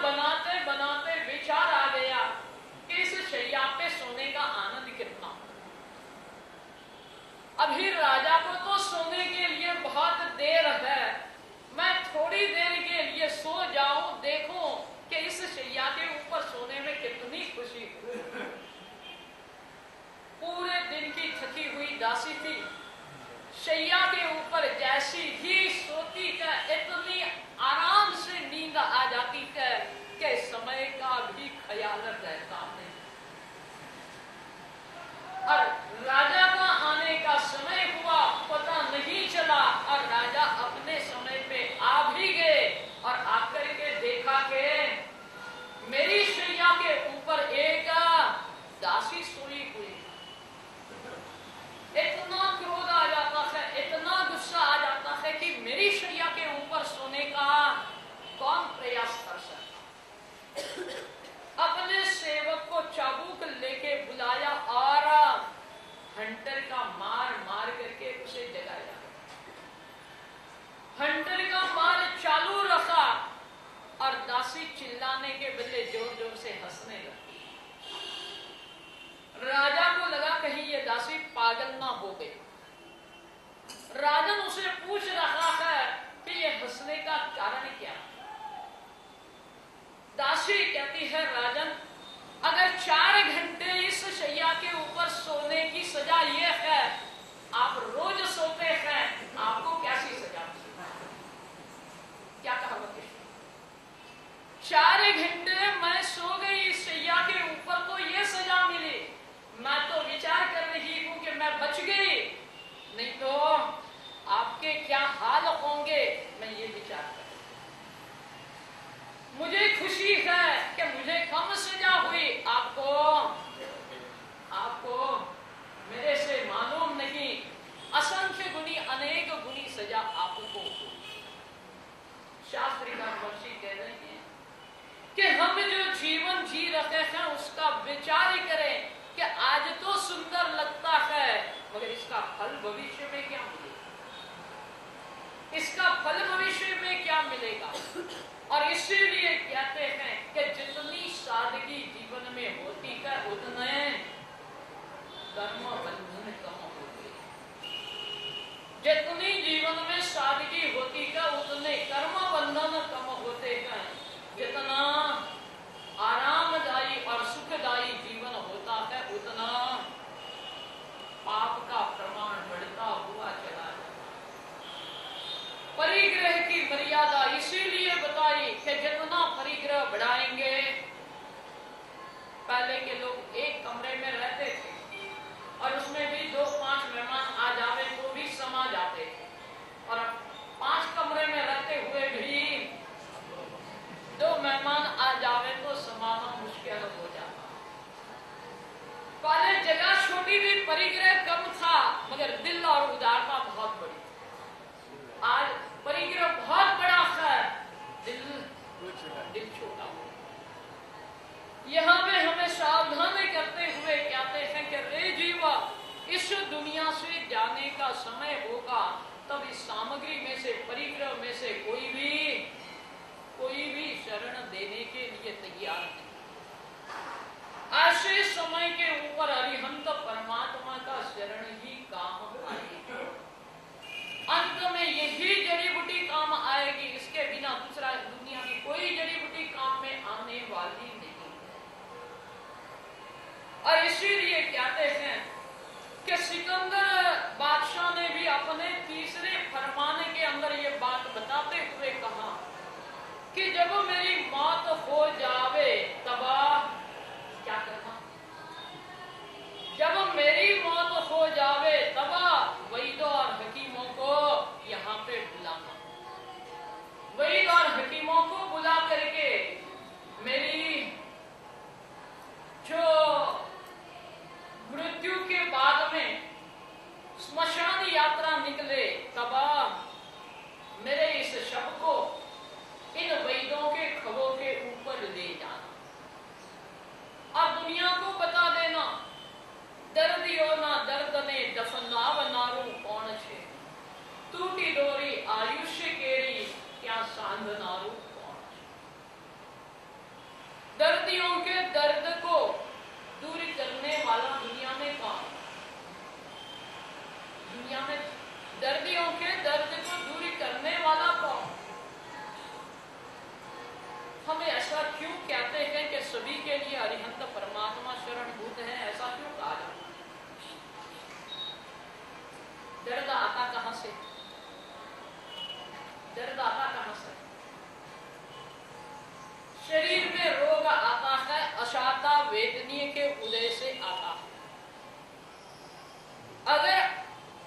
बनाते बनाते विचार आ गया कि इस शैया पे सोने का आनंद कितना। अभी राजा को तो सोने के लिए बहुत देर है, मैं थोड़ी देर के लिए सो जाऊं, देखूं कि इस शैया के ऊपर सोने में कितनी खुशी। पूरे दिन की थकी हुई दासी थी, शैया के ऊपर जैसी ही सोती है इतनी आराम से नींद आ जाती है कि समय का भी ख्याल रहता नहीं। और राजा का आने का समय हुआ, पता नहीं चला, और राजा अपने समय पे आ भी गए और आकर के देखा कि मेरी शैया के ऊपर एक दासी सोई हुई। इतना क्रोध आ जाता है, इतना गुस्सा आ जाता है कि मेरी शैया के ऊपर सोने का कौन प्रयास कर सकता। अपने सेवक को चाबुक लेके बुलाया और हंटर का मार मार करके उसे जगाया। हंटर का मार चालू रखा और दासी चिल्लाने के बदले जोर जोर से हंसने लगी। राजा को लगा कहीं ये दासी पागल ना हो गई। राजन उसे पूछ रहा है कि ये हंसने का कारण क्या। दासी कहती है, राजन अगर 4 घंटे इस शैया के ऊपर सोने की सजा ये है, आप रोज सोते हैं, आपको कैसी सजा? क्या कहा? 4 घंटे मैं सो गई इस शैया के ऊपर तो ये सजा मिली। मैं तो विचार कर रही हूं कि मैं बच गई, नहीं तो आपके क्या हाल होंगे, मैं ये विचार कर। मुझे खुशी है कि मुझे कम सजा हुई, आपको मेरे से मालूम नहीं, असंख्य गुनी अनेक गुनी सजा आपको। शास्त्री का महर्षि कह रहे हैं कि हम जो जीवन जी रहे हैं उसका विचार करें कि आज तो सुंदर लगता है, मगर इसका फल भविष्य में क्या मिलेगा, इसका फल भविष्य में क्या मिलेगा। और इसीलिए कहते हैं कि जितनी सादगी जीवन में होती है उतने कर्म बंधन कम होते। जितनी जीवन में सादगी होती है उतने कर्म बंधन कम होते हैं। जितना आरामदायी और सुखदायी जीवन होता है उतना पाप का प्रमाण बढ़ता हुआ चला जाता। परिग्रह की मर्यादा इसीलिए बताई कि जितना परिग्रह बढ़ाएंगे, पहले के लोग एक कमरे में रहते थे और उसमें भी 2-5 मेहमान आ जावे तो भी समा जाते थे, और 5 कमरे में रहते हुए भी 2 मेहमान आ जावे तो समाना मुश्किल हो जाता। पहले जगह छोटी थी, परिग्रह कम था, मगर दिल और उदारता बहुत बड़ी। आज परिग्रह बहुत बड़ा है, दिल छोटा हो। यहाँ पे हमें सावधान करते हुए कहते हैं कि रे जीवा, इस दुनिया से जाने का समय होगा, तब इस सामग्री में से, परिग्रह में से कोई भी शरण देने के लिए तैयार नहीं। ऐसे समय के ऊपर अरिहंत परमात्मा का शरण ही काम आएगी। अंत में यही जड़ी बूटी काम आएगी, इसके बिना दूसरा दुनिया की कोई जड़ी बूटी काम में आने वाली नहीं है। और इसीलिए कहते हैं कि सिकंदर बादशाह ने भी अपने तीसरे फरमाने के अंदर ये बात बताते हुए कहा कि जब मेरी मौत हो जावे तब क्या करना। जब मेरी मौत हो जावे तब वैद्यों और हकीमों को यहाँ पे बुलाना। वैद्य और हकीमों को बुला करके मेरी जो मृत्यु के बाद में स्मशान यात्रा निकले तब मेरे इस शव को इन वैद्यों के खबों के ऊपर ले जाना और दुनिया को बता देना, दर्दियो ना दर्द ने दफनाव नारू कौन छे, टूटी डोरी आयुष्य केरी क्या सांध नारू कौन छे। दर्द को दूर करने वाला दुनिया में कौन? दुनिया में दर्दियों के दर्द को दूर करने वाला कौन? हमें ऐसा क्यों कहते हैं कि सभी के लिए अरिहंत परमात्मा शरणभूत है? ऐसा क्यों कहा जाता है? दर्द आता कहां से? दर्द आता कहां से? शरीर में रोग आता है अशाता वेदनीय के उदय से आता है। अगर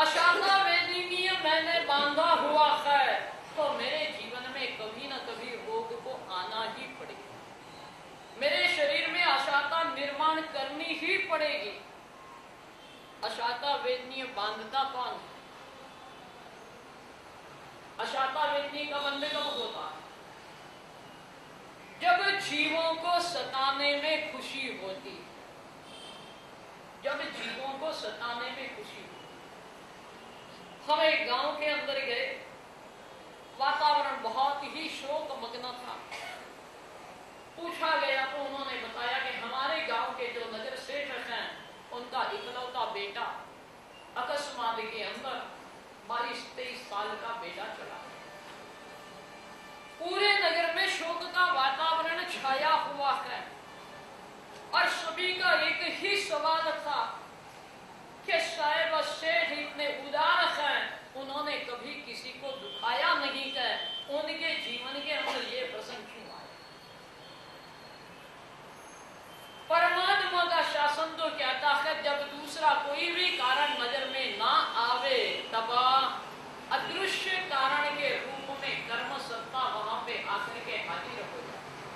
अशाता वेदनीय मैंने बांधा हुआ है तो मेरे जीवन में कभी न कभी रोग को आना ही पड़ेगा। मेरे शरीर में अशाता निर्माण करनी ही पड़ेगी। अशाता वेदनीय बांधता कौन है? अशाता वेदनीय का बंध कब होता है? जब जीवों को सताने में खुशी होती। जब जीवों को सताने में खुशी होती। हम एक गांव के अंदर गए, वातावरण बहुत ही शोक मग्न था। पूछा गया तो उन्होंने बताया कि हमारे गांव के जो नगर सेठ हैं उनका इकलौता बेटा अकस्मात के अंदर 22-23 साल का बेटा चला। पूरे नगर में शोक का वातावरण छाया हुआ है और सभी का एक ही सवाल था कि साहेब सेठ इतने उदार हैं, उन्होंने कभी किसी को दुखाया नहीं है, उनके जीवन के अंदर ये प्रसंग क्यों आया? परमात्मा का शासन तो कहता है जब दूसरा कोई भी कारण नजर में ना आवे तब अदृश्य कारण के रूप में कर्म सत्ता वहां पे आकर के हाजिर हो जाती है।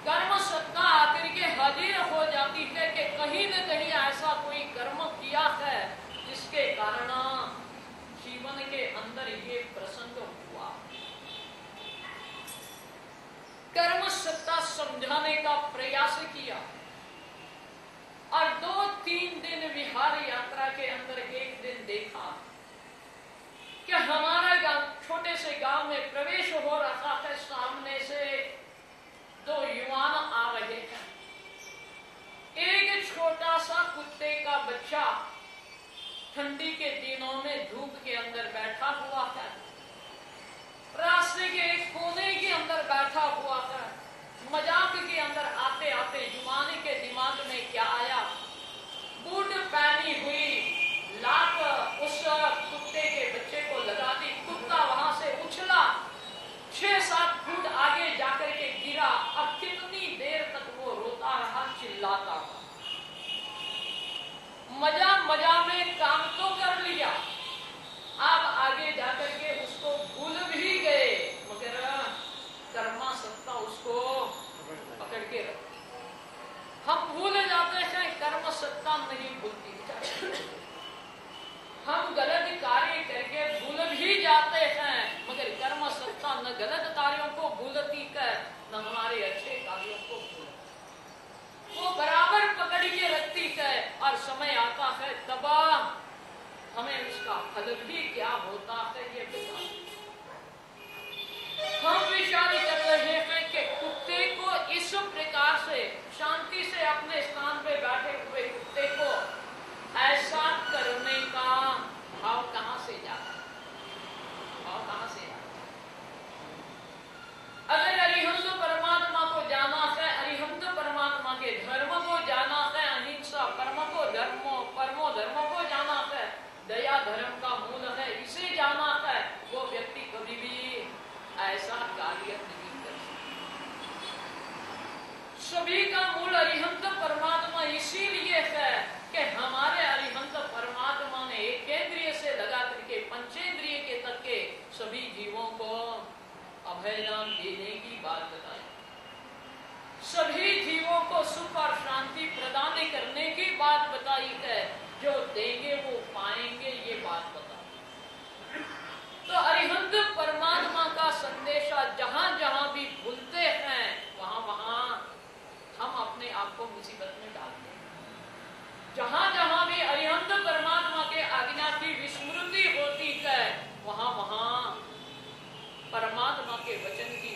कर्म सत्ता आकर के हाजिर हो जाती है कि कहीं न कहीं ऐसा कोई कर्म किया है जिसके कारण जीवन के अंदर ये प्रसंग हुआ। कर्म सत्ता समझाने का प्रयास किया और 2-3 दिन विहार यात्रा के अंदर एक दिन देखा कि हमारा गांव छोटे से गांव में प्रवेश हो रहा है। सामने से 2 युवान आ रहे हैं। एक छोटा सा कुत्ते का बच्चा ठंडी के दिनों में धूप के अंदर बैठा हुआ है। रास्ते के एक कोने के अंदर बैठा हुआ है। मजाक के अंदर आते आते युवान के दिमाग में क्या आया? बूट पहनी हुई लात उस कुत्ते के बच्चे को लगा दी। कुत्ता वहां से उछला, 6-7 फुट आगे जाकर के गिरा। अब कितनी देर तक वो रोता रहा, चिल्लाता रहा। मजा मजा में काम तो कर लिया, अब आगे जाकर के उसको भूल भी गए, मगर कर्मा सत्ता उसको पकड़ के रखती। हम भूल जाते हैं, कर्म सत्ता नहीं भूलती। हम गलत कार्य करके भूल भी जाते हैं, मगर कर्म सत्ता न गलत कार्यों को भूलती है न हमारे अच्छे कार्यों को भूलती। वो बराबर पकड़ के रखती है और समय आता है तब हमें उसका फल भी क्या होता है ये बता। हम विचार कर रहे हैं कि कुत्ते को इस प्रकार से शांति से अपने स्थान पे बैठे हुए कुत्ते को ऐसा करने का भाव कहां से जाता है? भाव कहां से जाता है? अगर अरिहंत परमात्मा को जाना है, अरिहंत परमात्मा के धर्म को जाना है, अहिंसा परमो धर्म को जाना है, दया धर्म का मूल है, इसे जाना है, वो व्यक्ति कभी भी ऐसा कार्य नहीं कर सकता। सभी का मूल अरिहंत परमात्मा इसीलिए है कि हमारे अरिहंत परमात्मा ने एक केंद्रीय से लगा करके पंचेंद्रिय के तक के सभी जीवों को अभयदान देने की बात बताई। सभी जीवों को सुख और शांति प्रदान करने की बात बताई है। जो देंगे वो पाएंगे, ये बात बताई। तो अरिहंत परमात्मा का संदेशा जहां जहां भी भूलते हैं वहां वहां हम अपने आप को मुसीबत में डालते हैं। जहां जहां भी अरिहंत परमात्मा के आज्ञा की विस्मृति होती है वहां वहां परमात्मा के वचन की